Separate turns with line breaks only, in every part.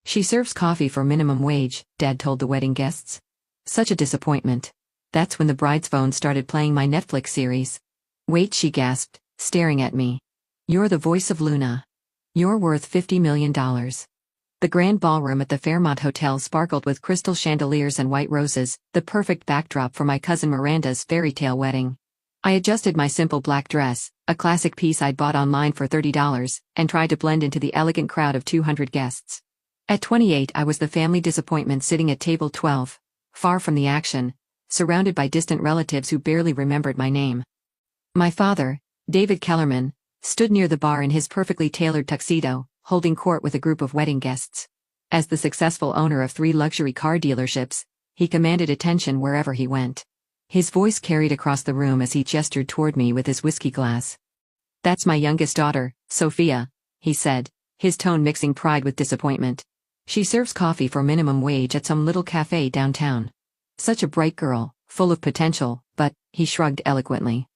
She serves coffee for minimum wage, Dad told the wedding guests. Such a disappointment. That's when the bride's phone started playing my Netflix series. Wait, she gasped, staring at me. You're the voice of Luna. You're worth $50 million. The grand ballroom at the Fairmont Hotel sparkled with crystal chandeliers and white roses, the perfect backdrop for my cousin Miranda's fairy tale wedding. I adjusted my simple black dress, a classic piece I'd bought online for $30, and tried to blend into the elegant crowd of 200 guests. At 28, I was the family disappointment sitting at table 12, far from the action, surrounded by distant relatives who barely remembered my name. My father, David Kellerman, stood near the bar in his perfectly tailored tuxedo, holding court with a group of wedding guests. As the successful owner of 3 luxury car dealerships, he commanded attention wherever he went. His voice carried across the room as he gestured toward me with his whiskey glass. "That's my youngest daughter, Sophia," he said, his tone mixing pride with disappointment. "She serves coffee for minimum wage at some little cafe downtown. Such a bright girl, full of potential, but," he shrugged eloquently.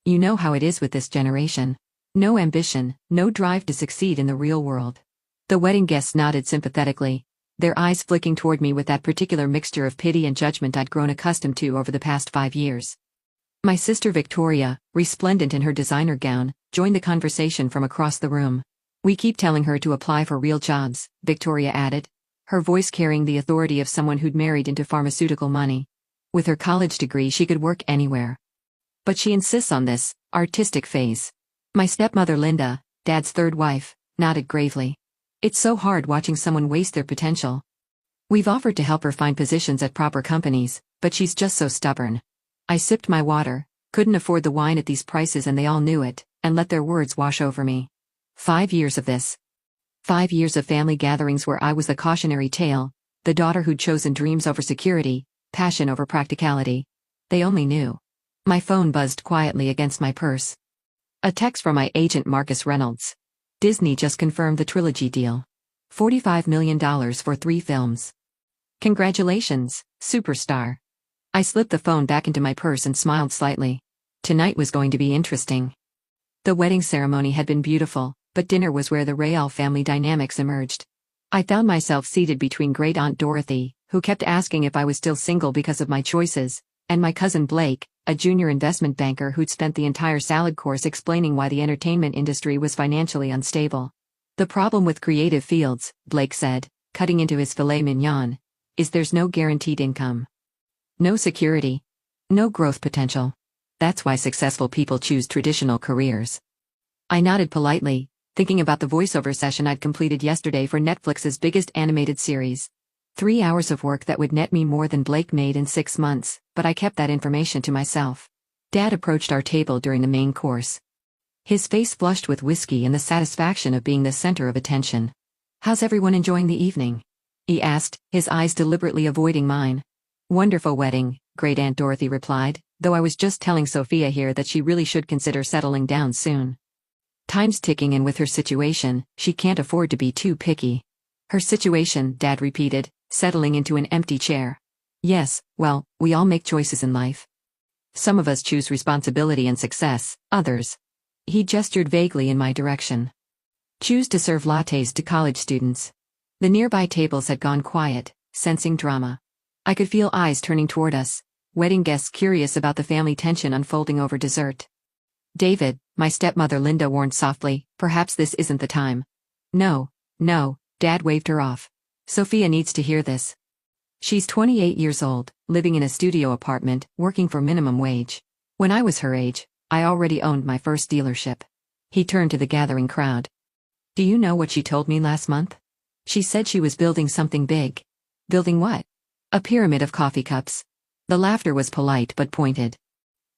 "You know how it is with this generation. No ambition, no drive to succeed in the real world." The wedding guests nodded sympathetically, their eyes flicking toward me with that particular mixture of pity and judgment I'd grown accustomed to over the past 5 years. My sister Victoria, resplendent in her designer gown, joined the conversation from across the room. "We keep telling her to apply for real jobs," Victoria added, her voice carrying the authority of someone who'd married into pharmaceutical money. "With her college degree she could work anywhere. But she insists on this artistic phase." My stepmother Linda, Dad's third wife, nodded gravely. "It's so hard watching someone waste their potential. We've offered to help her find positions at proper companies, but she's just so stubborn." I sipped my water, couldn't afford the wine at these prices and they all knew it, and let their words wash over me. 5 years of this. 5 years of family gatherings where I was the cautionary tale, the daughter who'd chosen dreams over security, passion over practicality. They only knew. My phone buzzed quietly against my purse. A text from my agent Marcus Reynolds. Disney just confirmed the trilogy deal. $45 million for 3 films. Congratulations, superstar. I slipped the phone back into my purse and smiled slightly. Tonight was going to be interesting. The wedding ceremony had been beautiful, but dinner was where the Real family dynamics emerged. I found myself seated between Great Aunt Dorothy, who kept asking if I was still single because of my choices, and my cousin Blake, a junior investment banker who'd spent the entire salad course explaining why the entertainment industry was financially unstable. "The problem with creative fields," Blake said, cutting into his filet mignon, "is there's no guaranteed income. No security. No growth potential. That's why successful people choose traditional careers." I nodded politely, thinking about the voiceover session I'd completed yesterday for Netflix's biggest animated series. 3 hours of work that would net me more than Blake made in 6 months, but I kept that information to myself. Dad approached our table during the main course. His face flushed with whiskey and the satisfaction of being the center of attention. "How's everyone enjoying the evening?" he asked, his eyes deliberately avoiding mine. "Wonderful wedding," Great Aunt Dorothy replied, though I was just telling Sophia here that she really should consider settling down soon. Time's ticking and with her situation, she can't afford to be too picky. "Her situation," Dad repeated, settling into an empty chair. "Yes, well, we all make choices in life. Some of us choose responsibility and success, others." He gestured vaguely in my direction. "Choose to serve lattes to college students." The nearby tables had gone quiet, sensing drama. I could feel eyes turning toward us, wedding guests curious about the family tension unfolding over dessert. "David," my stepmother Linda warned softly, "perhaps this isn't the time." No, Dad waved her off. "Sophia needs to hear this. She's 28 years old, living in a studio apartment, working for minimum wage. When I was her age, I already owned my first dealership." He turned to the gathering crowd. "Do you know what she told me last month? She said she was building something big." "Building what?" "A pyramid of coffee cups." The laughter was polite but pointed.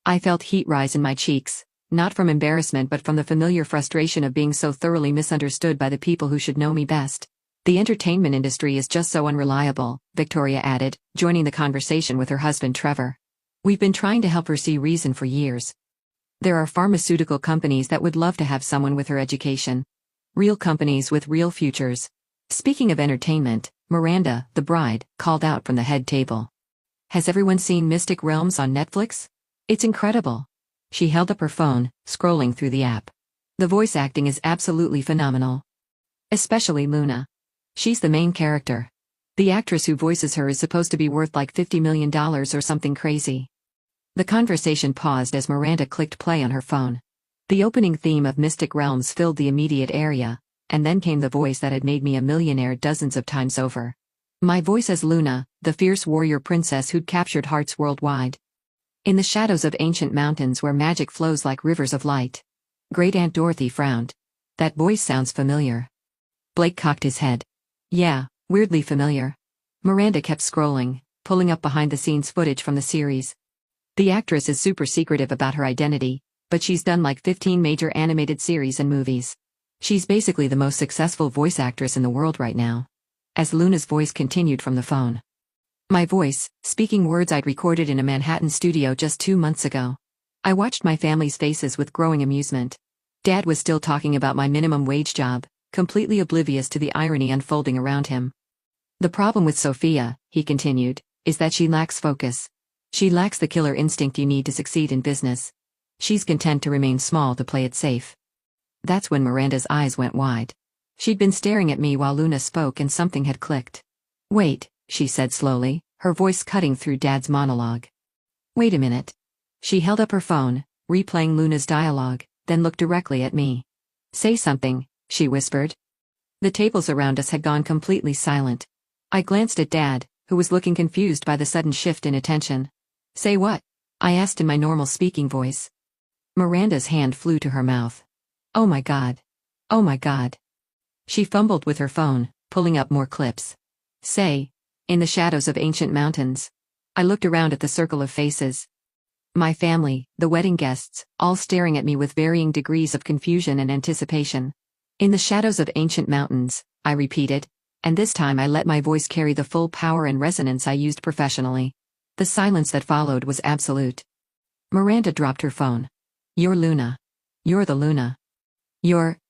I felt heat rise in my cheeks, not from embarrassment but from the familiar frustration of being so thoroughly misunderstood by the people who should know me best. "The entertainment industry is just so unreliable," Victoria added, joining the conversation with her husband Trevor. "We've been trying to help her see reason for years. There are pharmaceutical companies that would love to have someone with her education. Real companies with real futures." Speaking of entertainment, Miranda, the bride, called out from the head table. "Has everyone seen Mystic Realms on Netflix? It's incredible." She held up her phone, scrolling through the app. "The voice acting is absolutely phenomenal. Especially Luna. She's the main character. The actress who voices her is supposed to be worth like $50 million or something crazy. The conversation paused as Miranda clicked play on her phone. The opening theme of Mystic Realms filled the immediate area, and then came the voice that had made me a millionaire dozens of times over. My voice as Luna, the fierce warrior princess who'd captured hearts worldwide. In the shadows of ancient mountains where magic flows like rivers of light. Great Aunt Dorothy frowned. That voice sounds familiar. Blake cocked his head. Yeah, weirdly familiar. Miranda kept scrolling, pulling up behind-the-scenes footage from the series. The actress is super secretive about her identity, but she's done like 15 major animated series and movies. She's basically the most successful voice actress in the world right now. As Luna's voice continued from the phone. My voice, speaking words I'd recorded in a Manhattan studio just 2 months ago. I watched my family's faces with growing amusement. Dad was still talking about my minimum wage job, completely oblivious to the irony unfolding around him. The problem with Sophia, he continued, is that she lacks focus. She lacks the killer instinct you need to succeed in business. She's content to remain small to play it safe. That's when Miranda's eyes went wide. She'd been staring at me while Luna spoke and something had clicked. Wait, she said slowly, her voice cutting through Dad's monologue. Wait a minute. She held up her phone, replaying Luna's dialogue, then looked directly at me. Say something, she whispered. The tables around us had gone completely silent. I glanced at Dad, who was looking confused by the sudden shift in attention. Say what? I asked in my normal speaking voice. Miranda's hand flew to her mouth. Oh my God. Oh my God. She fumbled with her phone, pulling up more clips. Say, in the shadows of ancient mountains. I looked around at the circle of faces. My family, the wedding guests, all staring at me with varying degrees of confusion and anticipation. In the shadows of ancient mountains, I repeated, and this time I let my voice carry the full power and resonance I used professionally. The silence that followed was absolute. Miranda dropped her phone. You're Luna. You're the Luna.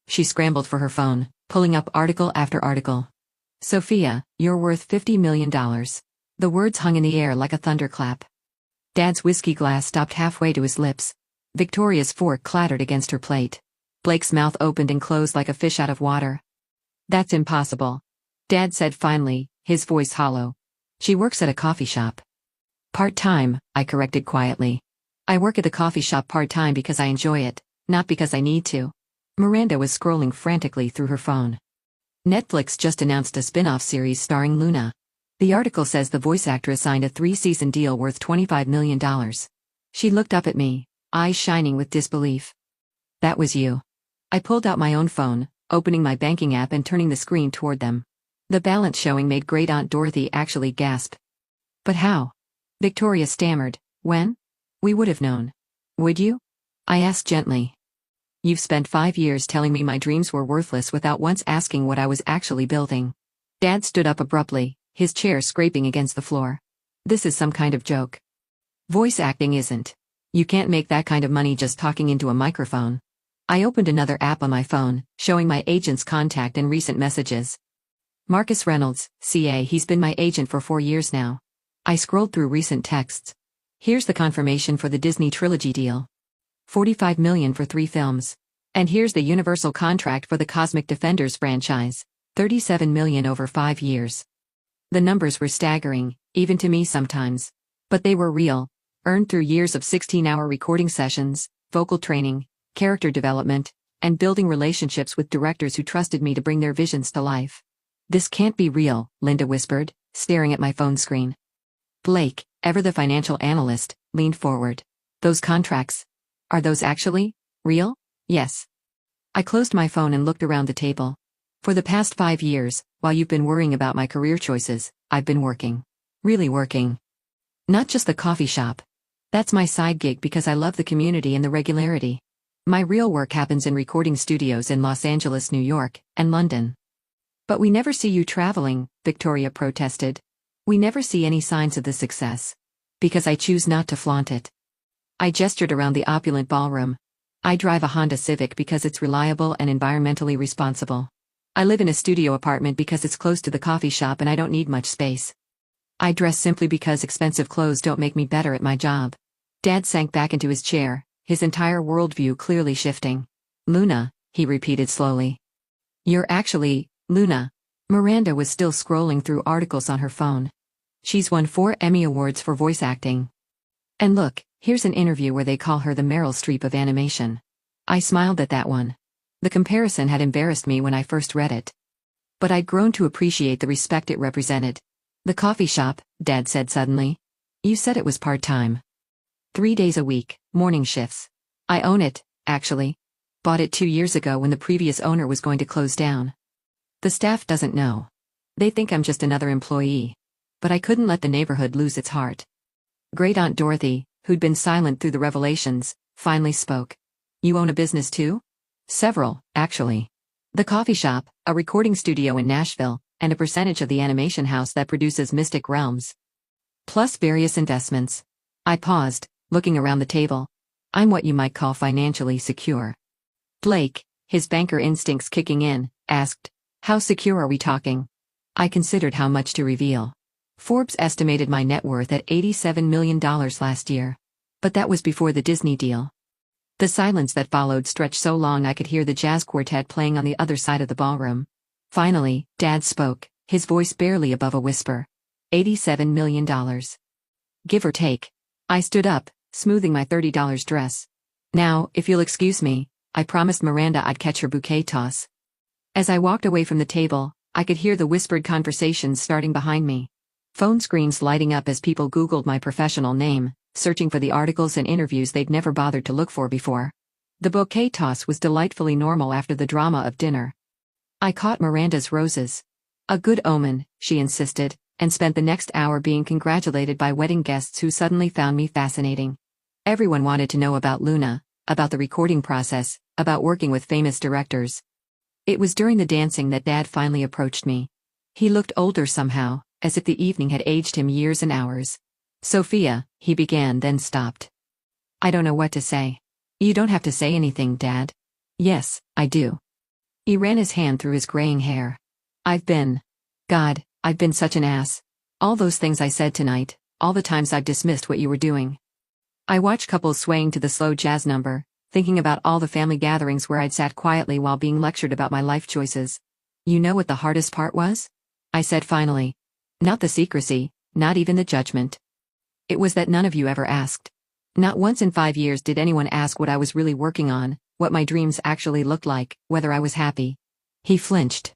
She scrambled for her phone, pulling up article after article. Sophia, you're worth $50 million. The words hung in the air like a thunderclap. Dad's whiskey glass stopped halfway to his lips. Victoria's fork clattered against her plate. Blake's mouth opened and closed like a fish out of water. That's impossible. Dad said finally, his voice hollow. She works at a coffee shop. Part-time, I corrected quietly. I work at the coffee shop part-time because I enjoy it, not because I need to. Miranda was scrolling frantically through her phone. Netflix just announced a spin-off series starring Luna. The article says the voice actress signed a 3-season deal worth $25 million. She looked up at me, eyes shining with disbelief. That was you. I pulled out my own phone, opening my banking app and turning the screen toward them. The balance showing made Great Aunt Dorothy actually gasp. But how? Victoria stammered. When? We would have known. Would you? I asked gently. You've spent 5 years telling me my dreams were worthless without once asking what I was actually building. Dad stood up abruptly, his chair scraping against the floor. This is some kind of joke. Voice acting isn't. You can't make that kind of money just talking into a microphone. I opened another app on my phone, showing my agent's contact and recent messages. Marcus Reynolds, CA. He's been my agent for 4 years now. I scrolled through recent texts. Here's the confirmation for the Disney trilogy deal. $45 million for 3 films. And here's the Universal contract for the Cosmic Defenders franchise. $37 million over 5 years. The numbers were staggering, even to me sometimes. But they were real, earned through years of 16-hour recording sessions, vocal training, character development, and building relationships with directors who trusted me to bring their visions to life. This can't be real, Linda whispered, staring at my phone screen. Blake, ever the financial analyst, leaned forward. Those contracts. Are those actually real? Yes. I closed my phone and looked around the table. For the past 5 years, while you've been worrying about my career choices, I've been working. Really working. Not just the coffee shop. That's my side gig because I love the community and the regularity. My real work happens in recording studios in Los Angeles, New York, and London. But we never see you traveling, Victoria protested. We never see any signs of the success. Because I choose not to flaunt it. I gestured around the opulent ballroom. I drive a Honda Civic because it's reliable and environmentally responsible. I live in a studio apartment because it's close to the coffee shop and I don't need much space. I dress simply because expensive clothes don't make me better at my job. Dad sank back into his chair, his entire worldview clearly shifting. Luna, he repeated slowly. You're actually, Luna. Miranda was still scrolling through articles on her phone. She's won 4 Emmy Awards for voice acting. And look, here's an interview where they call her the Meryl Streep of animation. I smiled at that one. The comparison had embarrassed me when I first read it. But I'd grown to appreciate the respect it represented. The coffee shop, Dad said suddenly. You said it was part-time. 3 days a week, morning shifts. I own it, actually. Bought it 2 years ago when the previous owner was going to close down. The staff doesn't know. They think I'm just another employee. But I couldn't let the neighborhood lose its heart. Great Aunt Dorothy, who'd been silent through the revelations, finally spoke. You own a business too? Several, actually. The coffee shop, a recording studio in Nashville, and a percentage of the animation house that produces Mystic Realms. Plus various investments. I paused, looking around the table. I'm what you might call financially secure. Blake, his banker instincts kicking in, asked, how secure are we talking? I considered how much to reveal. Forbes estimated my net worth at $87 million last year. But that was before the Disney deal. The silence that followed stretched so long I could hear the jazz quartet playing on the other side of the ballroom. Finally, Dad spoke, his voice barely above a whisper. $87 million. Give or take. I stood up, smoothing my $30 dress. Now, if you'll excuse me, I promised Miranda I'd catch her bouquet toss. As I walked away from the table, I could hear the whispered conversations starting behind me. Phone screens lighting up as people Googled my professional name, searching for the articles and interviews they'd never bothered to look for before. The bouquet toss was delightfully normal after the drama of dinner. I caught Miranda's roses. A good omen, she insisted, and spent the next hour being congratulated by wedding guests who suddenly found me fascinating. Everyone wanted to know about Luna, about the recording process, about working with famous directors. It was during the dancing that Dad finally approached me. He looked older somehow, as if the evening had aged him years and hours. Sophia, he began, then stopped. I don't know what to say. You don't have to say anything, Dad. Yes, I do. He ran his hand through his graying hair. I've been such an ass. All those things I said tonight, all the times I've dismissed what you were doing. I watched couples swaying to the slow jazz number, thinking about all the family gatherings where I'd sat quietly while being lectured about my life choices. You know what the hardest part was? I said finally. Not the secrecy, not even the judgment. It was that none of you ever asked. Not once in 5 years did anyone ask what I was really working on, what my dreams actually looked like, whether I was happy. He flinched.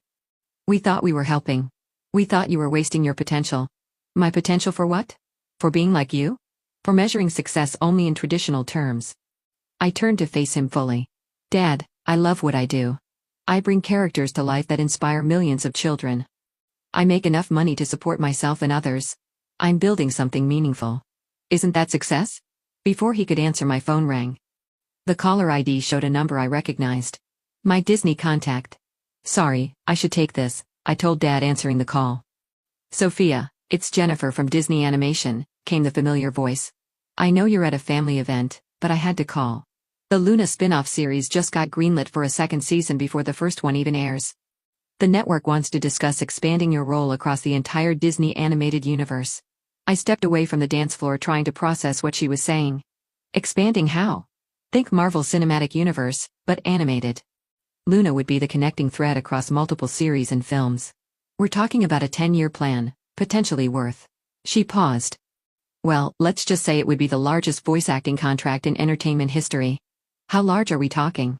We thought we were helping. We thought you were wasting your potential. My potential for what? For being like you? For measuring success only in traditional terms. I turned to face him fully. Dad, I love what I do. I bring characters to life that inspire millions of children. I make enough money to support myself and others. I'm building something meaningful. Isn't that success? Before he could answer, my phone rang. The caller ID showed a number I recognized. My Disney contact. Sorry, I should take this, I told Dad, answering the call. Sophia, it's Jennifer from Disney Animation, came the familiar voice. I know you're at a family event, but I had to call. The Luna spin-off series just got greenlit for a second season before the first one even airs. The network wants to discuss expanding your role across the entire Disney animated universe. I stepped away from the dance floor trying to process what she was saying. Expanding how? Think Marvel Cinematic Universe, but animated. Luna would be the connecting thread across multiple series and films. We're talking about a 10-year plan, potentially worth. She paused. Well, let's just say it would be the largest voice acting contract in entertainment history. How large are we talking?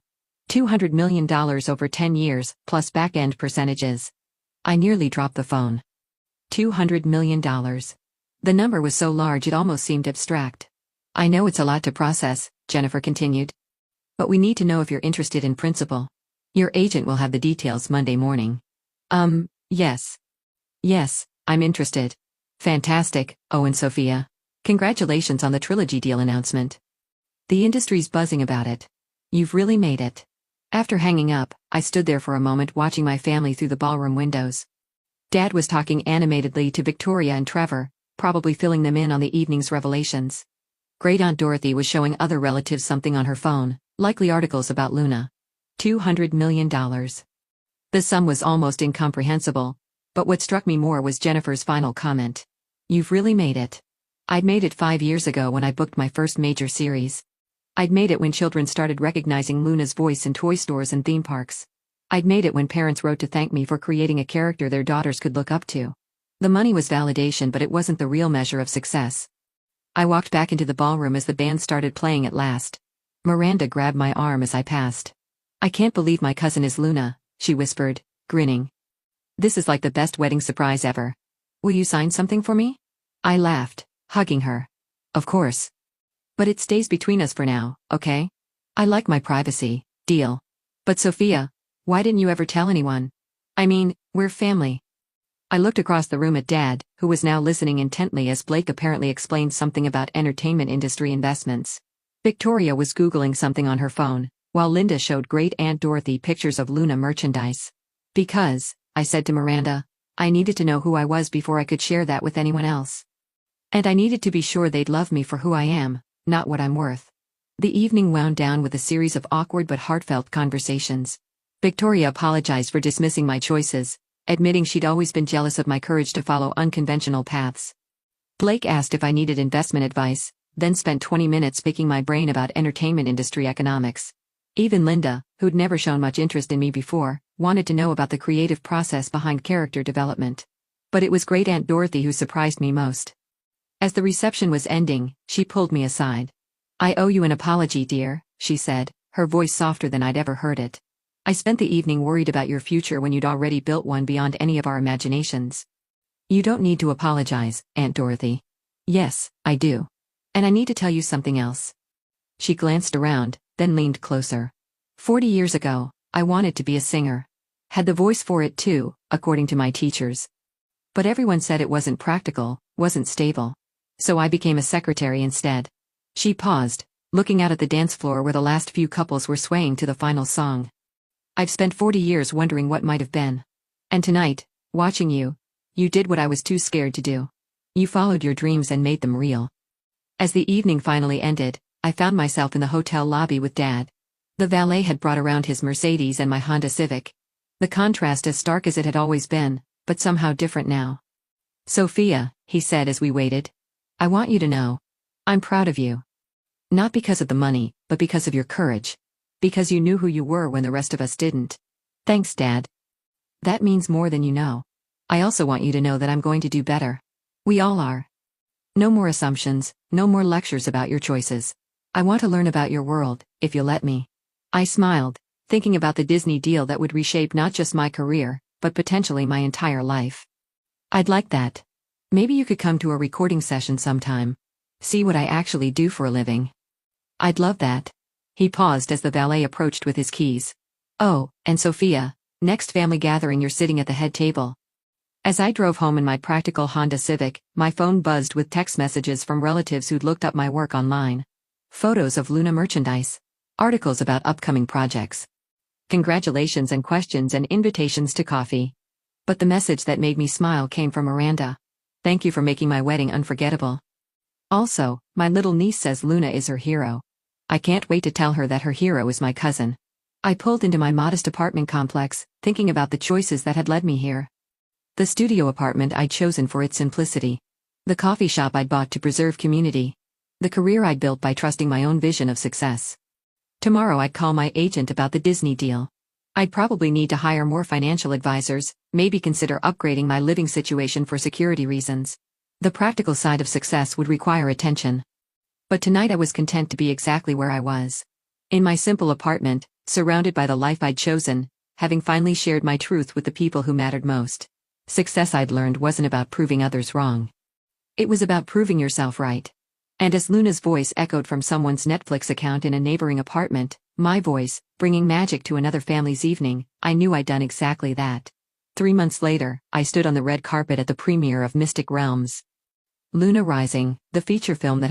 $200 million over 10 years, plus back-end percentages. I nearly dropped the phone. $200 million. The number was so large it almost seemed abstract. I know it's a lot to process, Jennifer continued. But we need to know if you're interested in principle. Your agent will have the details Monday morning. Yes. Yes, I'm interested. Fantastic, and Sophia. Congratulations on the trilogy deal announcement. The industry's buzzing about it. You've really made it. After hanging up, I stood there for a moment watching my family through the ballroom windows. Dad was talking animatedly to Victoria and Trevor, probably filling them in on the evening's revelations. Great Aunt Dorothy was showing other relatives something on her phone, likely articles about Luna. $200 million. The sum was almost incomprehensible, but what struck me more was Jennifer's final comment. You've really made it. I'd made it 5 years ago when I booked my first major series. I'd made it when children started recognizing Luna's voice in toy stores and theme parks. I'd made it when parents wrote to thank me for creating a character their daughters could look up to. The money was validation, but it wasn't the real measure of success. I walked back into the ballroom as the band started playing at last. Miranda grabbed my arm as I passed. "I can't believe my cousin is Luna," she whispered, grinning. "This is like the best wedding surprise ever. Will you sign something for me?" I laughed, hugging her. "Of course. But it stays between us for now, okay? I like my privacy, deal. But Sophia, why didn't you ever tell anyone? I mean, we're family." I looked across the room at Dad, who was now listening intently as Blake apparently explained something about entertainment industry investments. Victoria was Googling something on her phone, while Linda showed Great Aunt Dorothy pictures of Luna merchandise. "Because," I said to Miranda, "I needed to know who I was before I could share that with anyone else. And I needed to be sure they'd love me for who I am, not what I'm worth." The evening wound down with a series of awkward but heartfelt conversations. Victoria apologized for dismissing my choices, admitting she'd always been jealous of my courage to follow unconventional paths. Blake asked if I needed investment advice, then spent 20 minutes picking my brain about entertainment industry economics. Even Linda, who'd never shown much interest in me before, wanted to know about the creative process behind character development. But it was Great Aunt Dorothy who surprised me most. As the reception was ending, she pulled me aside. "I owe you an apology, dear," she said, her voice softer than I'd ever heard it. "I spent the evening worried about your future when you'd already built one beyond any of our imaginations." "You don't need to apologize, Aunt Dorothy." "Yes, I do. And I need to tell you something else." She glanced around, then leaned closer. 40 years ago, I wanted to be a singer. Had the voice for it too, according to my teachers. But everyone said it wasn't practical, wasn't stable. So I became a secretary instead." She paused, looking out at the dance floor where the last few couples were swaying to the final song. "I've spent 40 years wondering what might have been. And tonight, watching you, you did what I was too scared to do. You followed your dreams and made them real." As the evening finally ended, I found myself in the hotel lobby with Dad. The valet had brought around his Mercedes and my Honda Civic. The contrast as stark as it had always been, but somehow different now. "Sophia," he said as we waited, "I want you to know. I'm proud of you. Not because of the money, but because of your courage. Because you knew who you were when the rest of us didn't." "Thanks, Dad. That means more than you know. I also want you to know that I'm going to do better. We all are. No more assumptions, no more lectures about your choices. I want to learn about your world, if you'll let me." I smiled, thinking about the Disney deal that would reshape not just my career, but potentially my entire life. "I'd like that. Maybe you could come to a recording session sometime. See what I actually do for a living." "I'd love that." He paused as the valet approached with his keys. "Oh, and Sophia, next family gathering you're sitting at the head table." As I drove home in my practical Honda Civic, my phone buzzed with text messages from relatives who'd looked up my work online. Photos of Luna merchandise. Articles about upcoming projects. Congratulations and questions and invitations to coffee. But the message that made me smile came from Miranda. "Thank you for making my wedding unforgettable. Also, my little niece says Luna is her hero. I can't wait to tell her that her hero is my cousin." I pulled into my modest apartment complex, thinking about the choices that had led me here. The studio apartment I'd chosen for its simplicity. The coffee shop I'd bought to preserve community. The career I'd built by trusting my own vision of success. Tomorrow I'd call my agent about the Disney deal. I'd probably need to hire more financial advisors, maybe consider upgrading my living situation for security reasons. The practical side of success would require attention. But tonight I was content to be exactly where I was. In my simple apartment, surrounded by the life I'd chosen, having finally shared my truth with the people who mattered most. Success, I'd learned, wasn't about proving others wrong. It was about proving yourself right. And as Luna's voice echoed from someone's Netflix account in a neighboring apartment, my voice, bringing magic to another family's evening, I knew I'd done exactly that. 3 months later, I stood on the red carpet at the premiere of Mystic Realms. Luna Rising, the feature film that